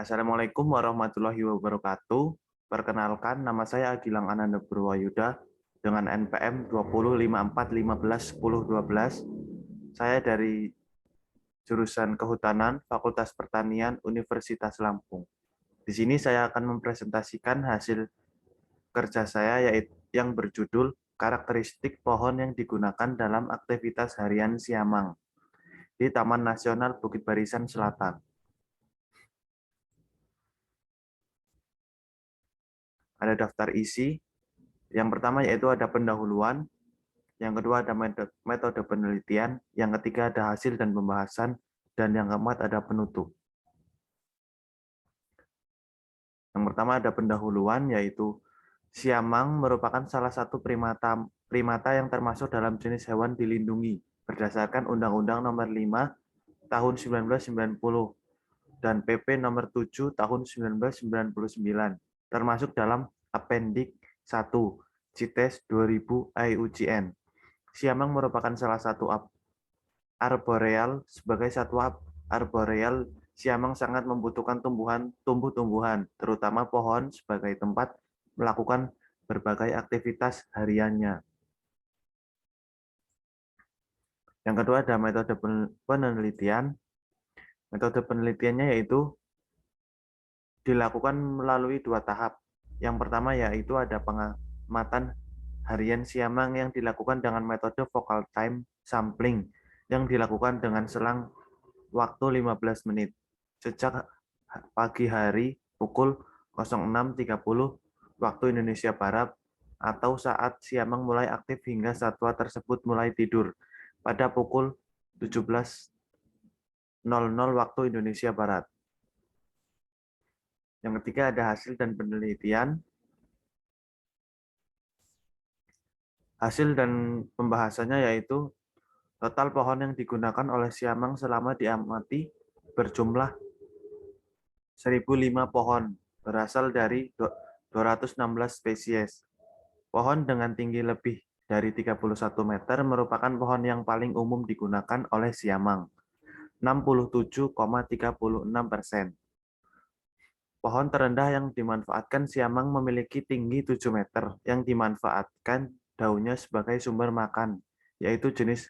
Assalamualaikum warahmatullahi wabarakatuh. Perkenalkan, nama saya Agilang Ananda Purwayuda dengan NPM 2054151012. Saya dari jurusan Kehutanan, Fakultas Pertanian, Universitas Lampung. Di sini saya akan mempresentasikan hasil kerja saya yaitu yang berjudul karakteristik pohon yang digunakan dalam aktivitas harian siamang di Taman Nasional Bukit Barisan Selatan. Ada daftar isi. Yang pertama yaitu ada pendahuluan, yang kedua ada metode penelitian, yang ketiga ada hasil dan pembahasan, dan yang keempat ada penutup. Yang pertama ada pendahuluan, yaitu siamang merupakan salah satu primata yang termasuk dalam jenis hewan dilindungi berdasarkan Undang-Undang Nomor 5 Tahun 1990 dan PP Nomor 7 Tahun 1999, termasuk dalam Appendix 1 CITES 2000 IUCN. Siamang merupakan salah satu arboreal. Sebagai satwa arboreal, siamang sangat membutuhkan tumbuh-tumbuhan, terutama pohon, sebagai tempat melakukan berbagai aktivitas hariannya. Yang kedua ada metode penelitian. Metode penelitiannya yaitu dilakukan melalui dua tahap. Yang pertama yaitu ada pengamatan harian siamang yang dilakukan dengan metode focal time sampling yang dilakukan dengan selang waktu 15 menit sejak pagi hari pukul 06.30 waktu Indonesia Barat atau saat siamang mulai aktif hingga satwa tersebut mulai tidur pada pukul 17.00 waktu Indonesia Barat. Yang ketiga ada hasil dan penelitian. Hasil dan pembahasannya yaitu total pohon yang digunakan oleh siamang selama diamati berjumlah 1.005 pohon, berasal dari 216 spesies. Pohon dengan tinggi lebih dari 31 meter merupakan pohon yang paling umum digunakan oleh siamang, 67,36%. Pohon terendah yang dimanfaatkan siamang memiliki tinggi 7 meter, yang dimanfaatkan daunnya sebagai sumber makan, yaitu jenis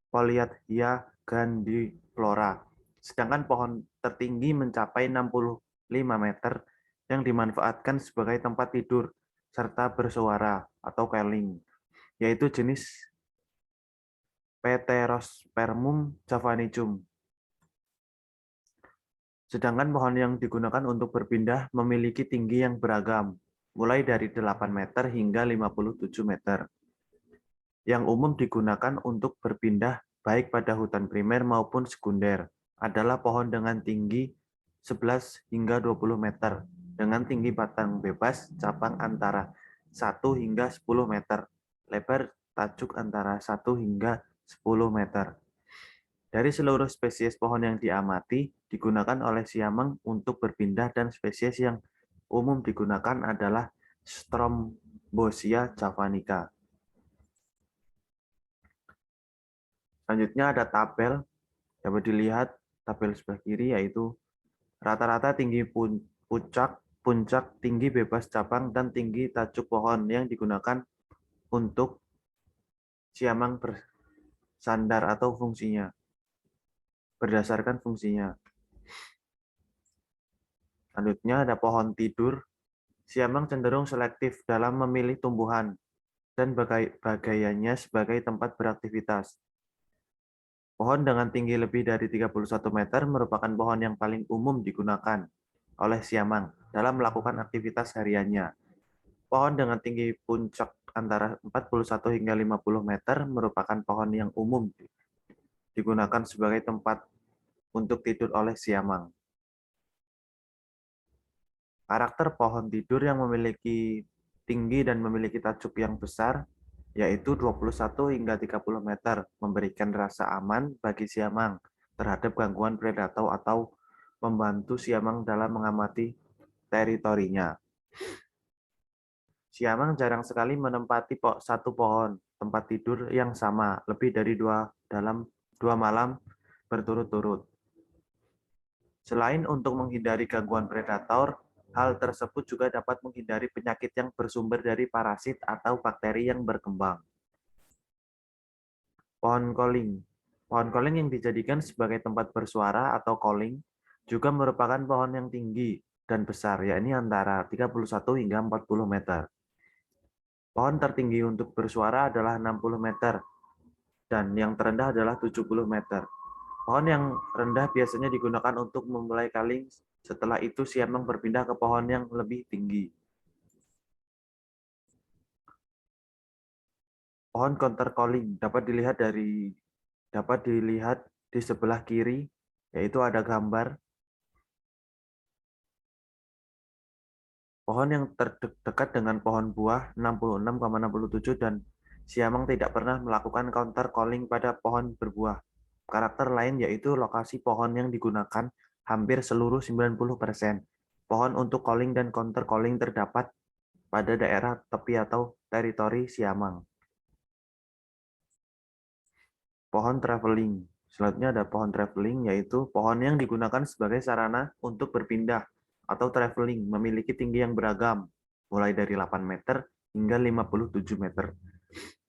Polyadhya grandiflora. Sedangkan pohon tertinggi mencapai 65 meter, yang dimanfaatkan sebagai tempat tidur serta bersuara atau keling, yaitu jenis Pterospermum javanicum. Sedangkan pohon yang digunakan untuk berpindah memiliki tinggi yang beragam, mulai dari 8 meter hingga 57 meter. Yang umum digunakan untuk berpindah baik pada hutan primer maupun sekunder adalah pohon dengan tinggi 11 hingga 20 meter, dengan tinggi batang bebas cabang antara 1 hingga 10 meter, lebar tajuk antara 1 hingga 10 meter. Dari seluruh spesies pohon yang diamati, digunakan oleh siamang untuk berpindah dan spesies yang umum digunakan adalah Strombosia javanica. Selanjutnya ada tabel, dapat dilihat tabel sebelah kiri yaitu rata-rata tinggi puncak, tinggi bebas cabang, dan tinggi tajuk pohon yang digunakan untuk siamang bersandar atau fungsinya, berdasarkan fungsinya. Selanjutnya ada pohon tidur. Siamang cenderung selektif dalam memilih tumbuhan dan bagaiannya sebagai tempat beraktivitas. Pohon dengan tinggi lebih dari 31 meter merupakan pohon yang paling umum digunakan oleh siamang dalam melakukan aktivitas hariannya. Pohon dengan tinggi puncak antara 41 hingga 50 meter merupakan pohon yang umum digunakan sebagai tempat untuk tidur oleh siamang. Karakter pohon tidur yang memiliki tinggi dan memiliki tajuk yang besar, yaitu 21 hingga 30 meter, memberikan rasa aman bagi siamang terhadap gangguan predator atau membantu siamang dalam mengamati teritorinya. Siamang jarang sekali menempati satu pohon tempat tidur yang sama lebih dari dalam 2 malam berturut-turut. Selain untuk menghindari gangguan predator, hal tersebut juga dapat menghindari penyakit yang bersumber dari parasit atau bakteri yang berkembang. Pohon calling. Pohon calling yang dijadikan sebagai tempat bersuara atau calling juga merupakan pohon yang tinggi dan besar, yakni antara 31 hingga 40 meter. Pohon tertinggi untuk bersuara adalah 60 meter dan yang terendah adalah 70 meter. Pohon yang rendah biasanya digunakan untuk memulai calling, setelah itu siamang berpindah ke pohon yang lebih tinggi. Pohon counter calling dapat dilihat di sebelah kiri, yaitu ada gambar pohon yang terdekat dengan pohon buah 66,67 dan siamang tidak pernah melakukan counter calling pada pohon berbuah. Karakter lain yaitu lokasi pohon yang digunakan hampir seluruh 90%. Pohon untuk calling dan counter calling terdapat pada daerah tepi atau teritori siamang. Pohon traveling. Selanjutnya ada pohon traveling, yaitu pohon yang digunakan sebagai sarana untuk berpindah atau traveling, memiliki tinggi yang beragam, mulai dari 8 meter hingga 57 meter.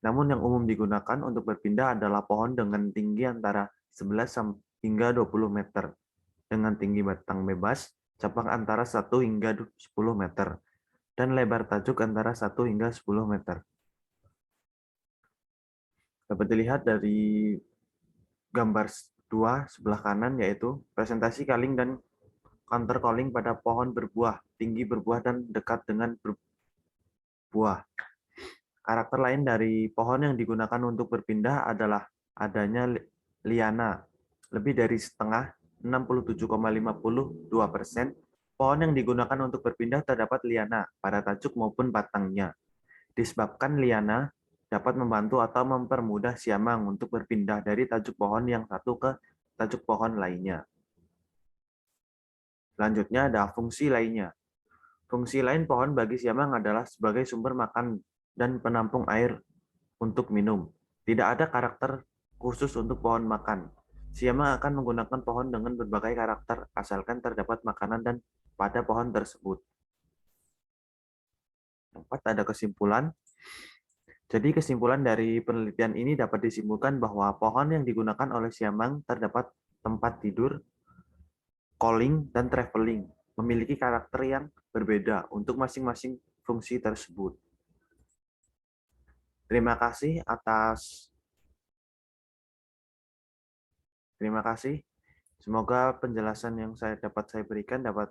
Namun yang umum digunakan untuk berpindah adalah pohon dengan tinggi antara 11 hingga 20 meter, dengan tinggi batang bebas, cabang antara 1 hingga 10 meter, dan lebar tajuk antara 1 hingga 10 meter. Dapat dilihat dari gambar 2 sebelah kanan, yaitu presentasi calling dan counter calling pada pohon berbuah, tinggi berbuah dan dekat dengan berbuah. Karakter lain dari pohon yang digunakan untuk berpindah adalah adanya liana. Lebih dari setengah, 67,52%, pohon yang digunakan untuk berpindah terdapat liana pada tajuk maupun batangnya. Disebabkan liana dapat membantu atau mempermudah siamang untuk berpindah dari tajuk pohon yang satu ke tajuk pohon lainnya. Selanjutnya ada fungsi lainnya. Fungsi lain pohon bagi siamang adalah sebagai sumber makan dan penampung air untuk minum. Tidak ada karakter khusus untuk pohon makan. Siamang akan menggunakan pohon dengan berbagai karakter asalkan terdapat makanan dan pada pohon tersebut. 4. Ada kesimpulan. Jadi kesimpulan dari penelitian ini dapat disimpulkan bahwa pohon yang digunakan oleh siamang terdapat tempat tidur, calling, dan traveling, memiliki karakter yang berbeda untuk masing-masing fungsi tersebut. Terima kasih atas Terima kasih. Semoga penjelasan yang saya berikan dapat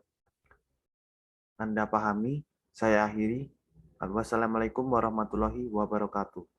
Anda pahami. Saya akhiri. Wassalamualaikum warahmatullahi wabarakatuh.